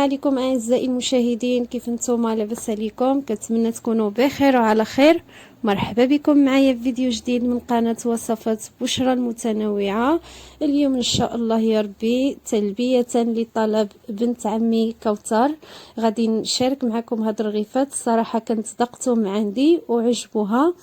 عليكم اعزائي المشاهدين، كيف نتوما؟ لاباس عليكم؟ كنتمنى تكونوا بخير وعلى خير. مرحبا بكم معايا في فيديو جديد من قناه وصفات بشرى المتنوعه. اليوم ان شاء الله يا ربي تلبيه لطلب بنت عمي كوثر، غادي نشارك معكم هاد الرغيفات. الصراحه كنت ذقتهم عندي وعجبوها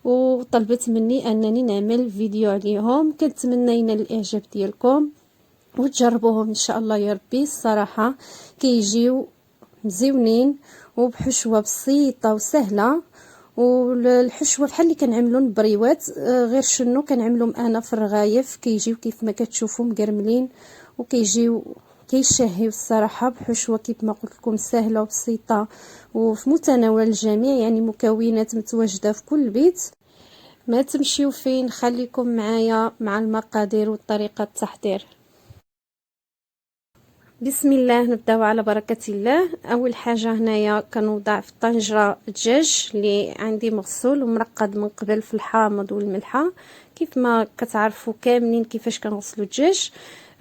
وطلبت مني انني نعمل فيديو عليهم. كنتمنى ينال الاعجاب ديالكم وتجربوهم ان شاء الله يا ربي. الصراحه كيجيو مزيونين وبحشوه بسيطه وسهله، والحشوه بحال اللي كنعملوا البريوات، غير شنو كنعملهم انا في الرغايف. كيجيو كيف ما كتشوفوا مقرملين وكيجيو كيشهيو الصراحه بحشوه كيف ما قلت لكم سهله وبسيطه وفي متناول الجميع، يعني مكونات متواجده في كل بيت. ما تمشيو فين، خليكم معايا مع المقادير وطريقه التحضير. بسم الله، نبداو على بركه الله. اول حاجه هنايا كنوضع في الطنجره الدجاج اللي عندي مغسول ومرقد من قبل في الحامض والملحه. كيف ما كتعرفوا كاملين كيفاش كنغسلوا الدجاج.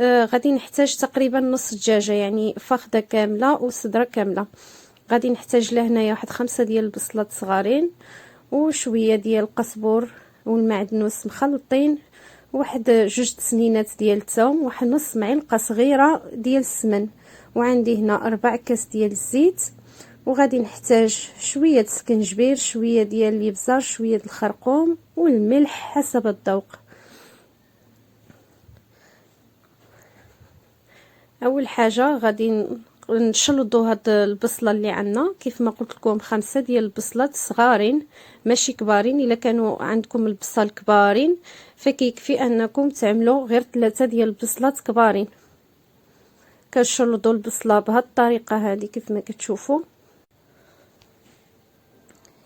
غادي نحتاج تقريبا نص دجاجه، يعني فخده كامله وصدره كامله. غادي نحتاج لهنايا واحد 5 ديال البصلات صغارين وشويه ديال القزبر والمعدنوس مخلطين، واحد 2 سنينات ديال الثوم، واحد نص معلقه صغيره ديال السمن، وعندي هنا 4 كاس ديال الزيت. وغادي نحتاج شويه السكنجبير، شويه ديال الابزار، شويه الخرقوم والملح حسب الذوق. اول حاجه غادي نشلضوا هاد البصله اللي عندنا. كيف ما قلت لكم 5 ديال البصلات صغارين ماشي كبارين. الا كانوا عندكم البصل كبارين فكيكفي انكم تعملوا غير 3 ديال البصلات كبارين. كنشلضوا البصله بهاد الطريقه هذه كيف ما كتشوفوا.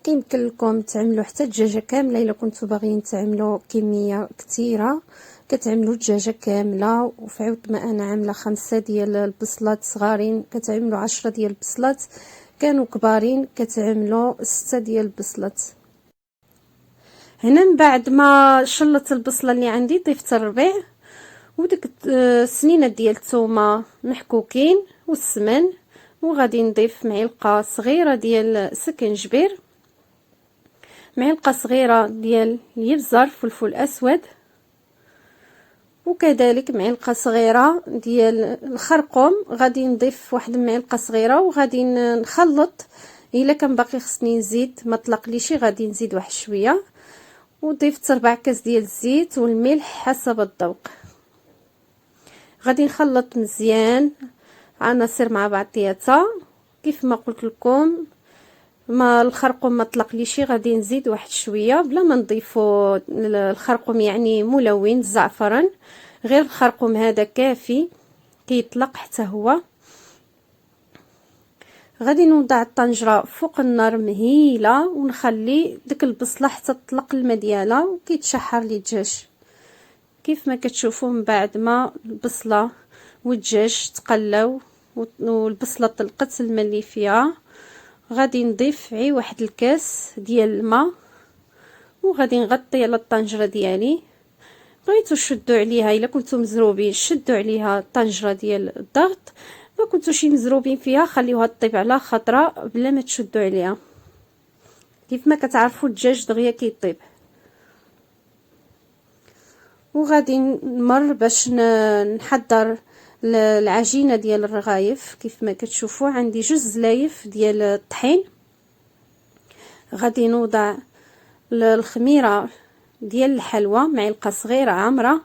كيمكن لكم تعملوا حتى دجاجه كامله الا كنتوا باغيين تعملوا كميه كثيره، كتعملوا دجاجه كامله. وفي عوض ما انا عامله 5 ديال البصلات صغارين كتعملوا 10 ديال البصلات، كانوا كبارين كتعملوا 6 ديال البصلات. هنا من بعد ما شلت البصله اللي عندي ضفت الربيع وديك السنينات ديال الثومه محكوكين والسمن، وغادي نضيف معلقه صغيره ديال السكنجبير، معلقه صغيره ديال الابزار فلفل اسود، وكذلك معلقه صغيره ديال الخرقوم. غادي نضيف واحد المعلقه صغيره وغادي نخلط. الا كان باقي خصني نزيد ما طلقليش غادي نزيد واحد شويه. وضيفت 4 كاس ديال الزيت والملح حسب الذوق. غادي نخلط مزيان عناصر مع بعضياتها. كيف ما قلت لكم ما الخرقوم ما طلقليش غادي نزيد واحد شويه بلا ما نضيفوا الخرقوم يعني ملون الزعفران، غير الخرقوم هذا كافي كيطلق حتى هو. غادي نوضع الطنجره فوق النار مهيله ونخلي ديك البصله حتى تطلق الماء ديالها وكيتشحر لي الدجاج. كيف ما كتشوفوا من بعد ما البصله والدجاج تقلاو والبصله طلقت الماء اللي فيها، غادي نضيف عي واحد الكاس ديال الماء وغادي نغطي على الطنجره ديالي. بغيتو شدوا عليها الا كنتو مزروبين شدوا عليها الطنجره ديال الضغط، ما كنتوش مزروبين فيها خليوها طيب على خطره بلا ما تشدوا عليها. كيف ما كتعرفوا الدجاج دغيا كيطيب. وغادي نمر باش نحضر العجينه ديال الرغايف. كيف ما كتشوفوا عندي 2 زلايف ديال الطحين. غادي نوضع الخميره ديال الحلوى معلقه صغيره عامره،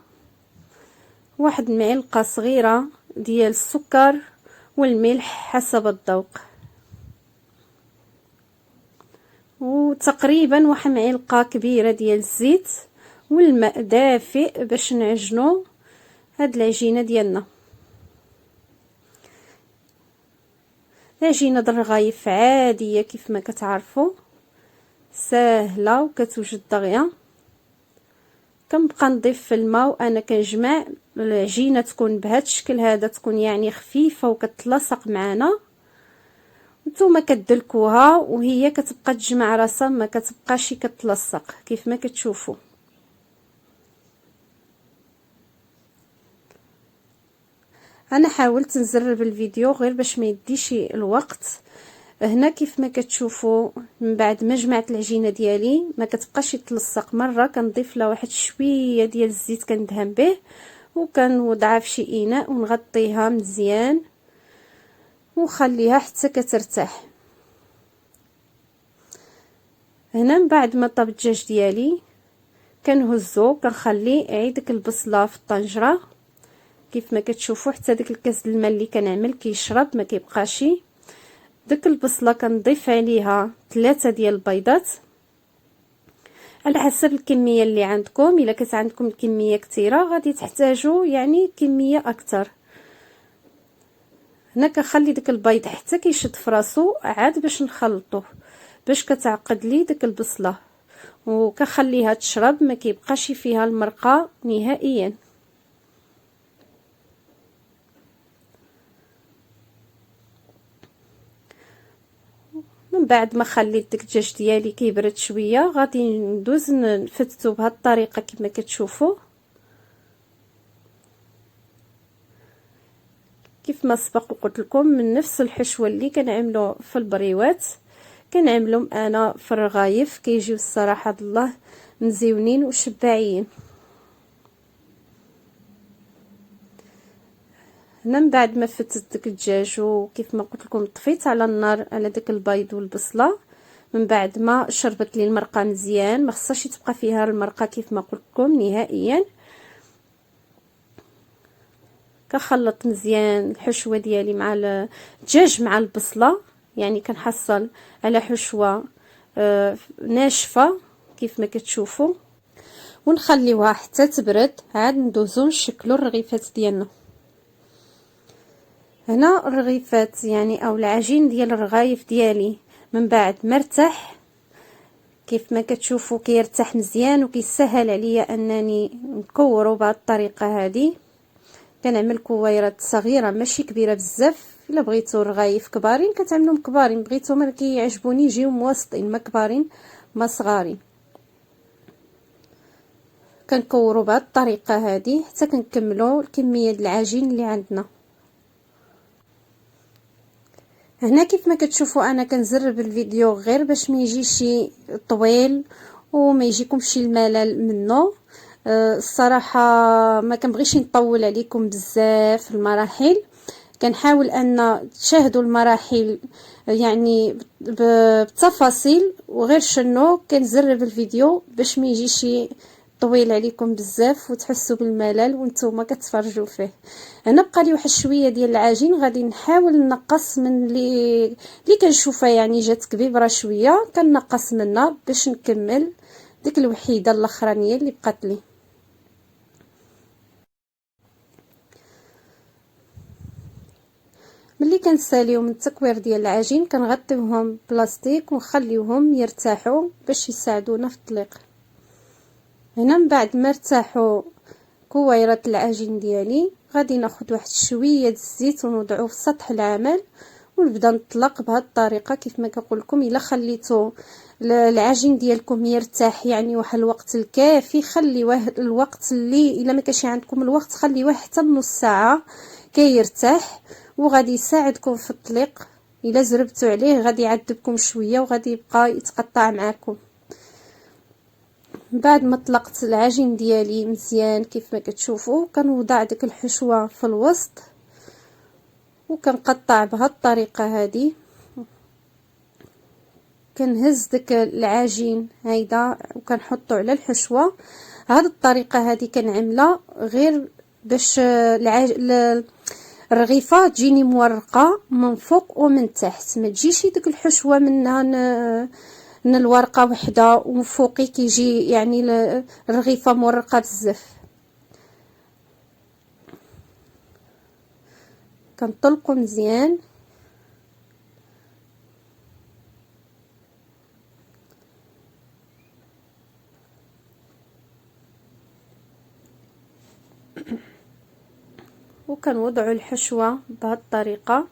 واحد معلقه صغيره ديال السكر والملح حسب الذوق، وتقريبا واحد معلقه كبيره ديال الزيت والماء دافئ باش نعجنوا هاد العجينه ديالنا. عجينه الرغايف عاديه كيف ما كتعرفوا ساهله وكتوجد دغيا. كنبقى نضيف في الماء وانا كنجمع العجينه تكون بهذا الشكل هذا، تكون يعني خفيفه وكتلصق معنا. نتوما كتدلكوها وهي كتبقى تجمع راسها ما كتبقاش كتلصق كيف ما كتشوفوا. انا حاولت نزرب الفيديو غير باش ما يديش الوقت. هنا كيف ما كتشوفوا من بعد ما جمعت العجينه ديالي ما كتبقاش يتلصق مره، كنضيف له واحد شويه ديال الزيت كندهن به، وكنوضعها في شي اناء ونغطيها مزيان ونخليها حتى كترتاح. هنا من بعد ما طاب الدجاج ديالي كنهزو كنخلي عيدك البصله في الطنجره كيف ما كتشوفوا حتى داك الكاس الماء اللي كنعمل كيشرب ما كيبقاش. ديك البصله كنضيف عليها 3 ديال البيضات على حسب الكميه اللي عندكم. الا كانت عندكم الكميه كثيره غادي تحتاجوا يعني كميه اكثر. هنا كنخلي داك البيض حتى كيشد فراسو عاد باش نخلطوه باش كتعقد لي داك البصله، وكخليها تشرب ما كيبقاش فيها المرقه نهائيا. من بعد ما خليت داك الدجاج ديالي كيبرد شويه غادي ندوز نفتتو بهذه الطريقه كما كتشوفوا. كيف ما سبق وقلت لكم من نفس الحشوه اللي كنعملوا في البريوات كنعملهم انا في الرغايف، كيجيو الصراحه الله مزيونين وشباعين. هنا من بعد ما فتت داك الدجاج وكيف ما قلت لكم طفيت على النار على داك البيض والبصله، من بعد ما شربت لي المرقه مزيان ما خصهاش تبقى فيها المرقه كيف ما قلت لكم نهائيا. كنخلط مزيان الحشوه ديالي مع الدجاج مع البصله، يعني كنحصل على حشوه ناشفه كيف ما كتشوفوا، ونخليوها حتى تبرد عاد ندوزو نشكلوا الرغيفات ديالنا. هنا الرغيفات يعني او العجين ديال الرغايف ديالي من بعد مرتاح كيف ما كتشوفوا كيرتاح مزيان وكيسهل عليا انني نكورو بهذه الطريقه هذه. كنعمل كويرات صغيره ماشي كبيره بزاف. الا بغيتو الرغايف كبارين كتعملوهم كبارين، بغيتو ما كيعجبوني يجيو موسطين ما كبارين ما صغارين. كنكورو بهذه الطريقه هذه حتى كنكملوا الكميه ديال العجين اللي عندنا. هنا كيف ما كتشوفوا انا كنزرب الفيديو غير باش ما يجيش طويل وما يجيكمش الملل منه. الصراحه ما كنبغيش نطول عليكم بزاف المراحل، كنحاول ان تشاهدوا المراحل يعني بتفاصيل وغير شنو كنزرب الفيديو باش ما يجيش طويل عليكم بزاف وتحسوا بالملل وانتم كتفرجوا فيه. هنا بقى لي واحد شويه ديال العجين غادي نحاول نقص من اللي كنشوفها يعني جات كبيبره شويه كنقص منها باش نكمل ديك الوحيده الاخرانيه اللي بقات لي. ملي كنساليو من التكوير ديال العجين كنغطيوهم بلاستيك ونخليوهم يرتاحوا باش يساعدونا في الطليق. هنا من بعد ما ارتاحوا كويرات العجين ديالي غادي ناخذ واحد شويه الزيت ونوضعوه في سطح العمل ونبدا نطلق بهذه الطريقه. كيف ما كنقول لكم الا خليتوا العجين ديالكم يرتاح يعني واحد الوقت الكافي، خليوه الوقت اللي الا ما كانش عندكم الوقت خليوه حتى بنص ساعه كيرتاح وغادي يساعدكم في الطليق. الا زربتوا عليه غادي يعذبكم شويه وغادي يبقى يتقطع معكم. بعد ما طلقت العجين ديالي مزيان كيف ما كتشوفوا كنوضع ديك الحشوه في الوسط وكنقطع بهذه الطريقه هذه. كنهز داك العجين هيدا وكنحطو على الحشوه. هذه الطريقه هذه كنعملها غير باش الرغيفه تجيني مورقه من فوق ومن تحت، ما تجيش ديك الحشوه منها من الورقه وحده ومن فوقي كيجي يعني الرغيفه مورقه بزاف. كنطلقوا مزيان وكنوضعوا الحشوه بهذه الطريقه.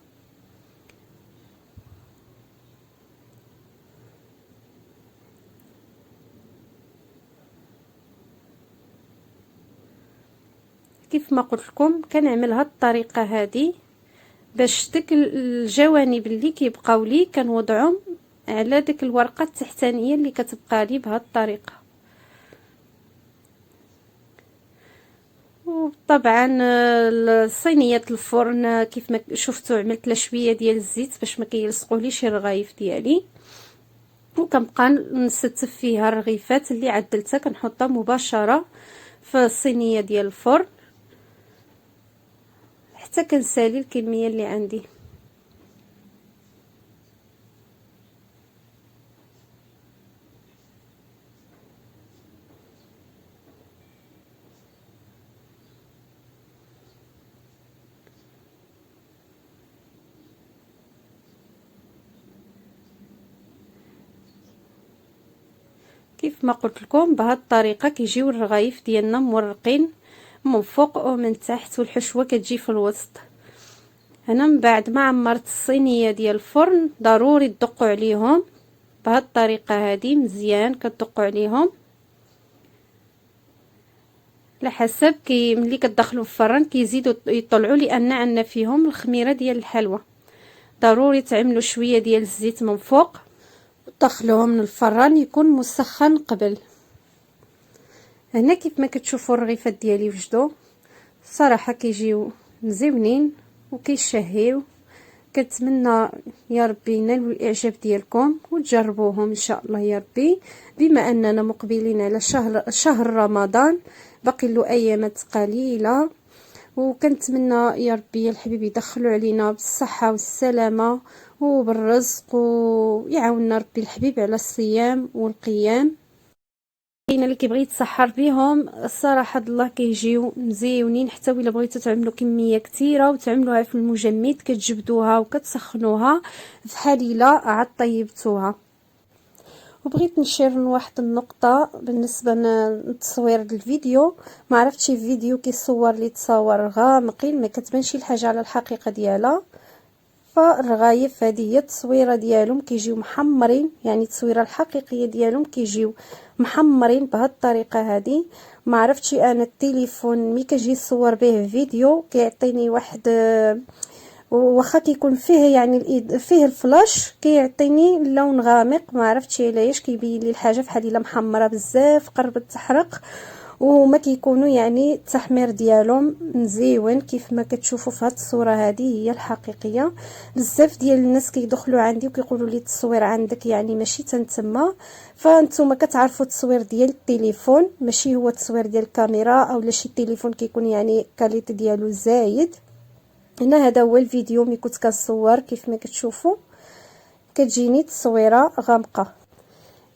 كيف ما قلت لكم كنعمل هاد الطريقه هذه باش ديك الجوانب اللي كيبقاو لي كنوضعهم على ديك الورقه التحتانيه اللي كتبقى لي بهاد الطريقه. وطبعا صينيه الفرن كيف ما شفتوا عملت لها شويه ديال الزيت باش ما كيلصقوليش الرغايف ديالي، وكنبقى نستف فيها الرغيفات اللي عدلتها كنحطها مباشره في الصينيه ديال الفرن حتى كنسالي الكميه اللي عندي. كيف ما قلت لكم بهذه الطريقه كيجيو الرغايف ديالنا مورقين من فوق ومن تحت والحشوه كتجي في الوسط. هنا من بعد ما عمرت الصينيه ديال الفرن ضروري تدقوا عليهم بهذه الطريقه هذه مزيان، كتدقوا عليهم على حسب ملي كتدخلوا في الفران كيزيدوا يطلعوا لان عندنا فيهم الخميره ديال الحلوى. ضروري تعملوا شويه ديال الزيت من فوق ودخلوهم من الفران يكون مسخن قبل. هنا كيف ما كتشوفوا الرغيفات ديالي وجدوا صراحه كيجيو مزيونين وكيشهيو. كنتمنى يا ربي ينالوا الاعجاب ديالكم وتجربوهم ان شاء الله يا ربي. بما اننا مقبلين على شهر رمضان باقي له ايامات قليله، وكنتمنى يا ربي الحبيب يدخلوا علينا بالصحه والسلامه وبالرزق ويعاوننا ربي الحبيب على الصيام والقيام. كاين اللي كيبغي يتسحر بهم الصراحه الله كيجيو مزيونين، حتى الا بغيتو تعملوا كميه كثيره وتعملوها في المجمد كتجبدوها وكتسخنوها في حليله عاد طيبتوها. وبغيت نشير واحد النقطه بالنسبه للتصوير الفيديو، ما عرفتش الفيديو كيصور لي تصاور غامقين ما كتبانش الحاجه على الحقيقه ديالها. فالرغايف هذه هي التصويره ديالهم كيجيو محمرين، يعني التصويره الحقيقيه ديالهم كيجيو محمرين بهذه الطريقه هذه. ما عرفتش انا التليفون ملي كيجي يصور به فيديو كيعطيني واحد واخا كيكون فيه يعني فيه الفلاش كيعطيني لون غامق، ما عرفتش علاش كيبين لي الحاجه بحال الا محمره بزاف قربت تحرق، وما كيكونوا يعني التحمير ديالهم مزيون كيف ما كتشوفوا في هذه الصوره. هذه هي الحقيقيه. بزاف ديال الناس كيدخلوا عندي وكيقولوا لي التصوير عندك يعني ماشي تنتما، فانتم كتعرفوا التصوير ديال التليفون ماشي هو التصوير ديال الكاميرا، او شي التليفون كيكون يعني كاليتي ديالو زايد. هنا هذا هو الفيديو ملي كنت كنصور كيف ما كتشوفوا كتجيني التصويره غامقه،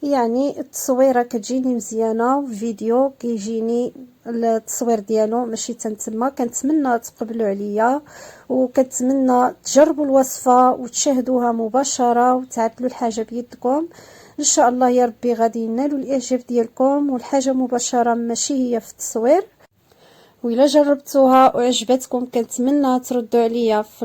يعني التصويره كتجيني مزيانه وفيديو كيجيني التصوير ديالو ماشي تنتما. كنتمنى تقبلوا عليا وكنتمنى تجربوا الوصفه وتشاهدوها مباشره وتعدلوا الحاجه بيدكم ان شاء الله يا ربي. غادي ينالوا الاعجاب ديالكم، والحاجه مباشره ماشي هي في التصوير. وإلا جربتوها وعجبتكم كنتمنى تردوا عليا في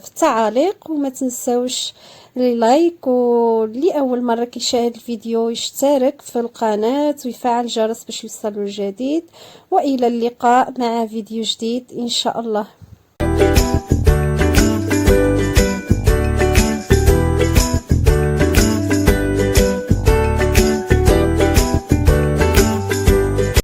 التعاليق، وما تنساوش اللايك، واللي اول مره كيشاهد الفيديو يشترك في القناه ويفعل الجرس باش يوصلوا الجديد. والى اللقاء مع فيديو جديد ان شاء الله.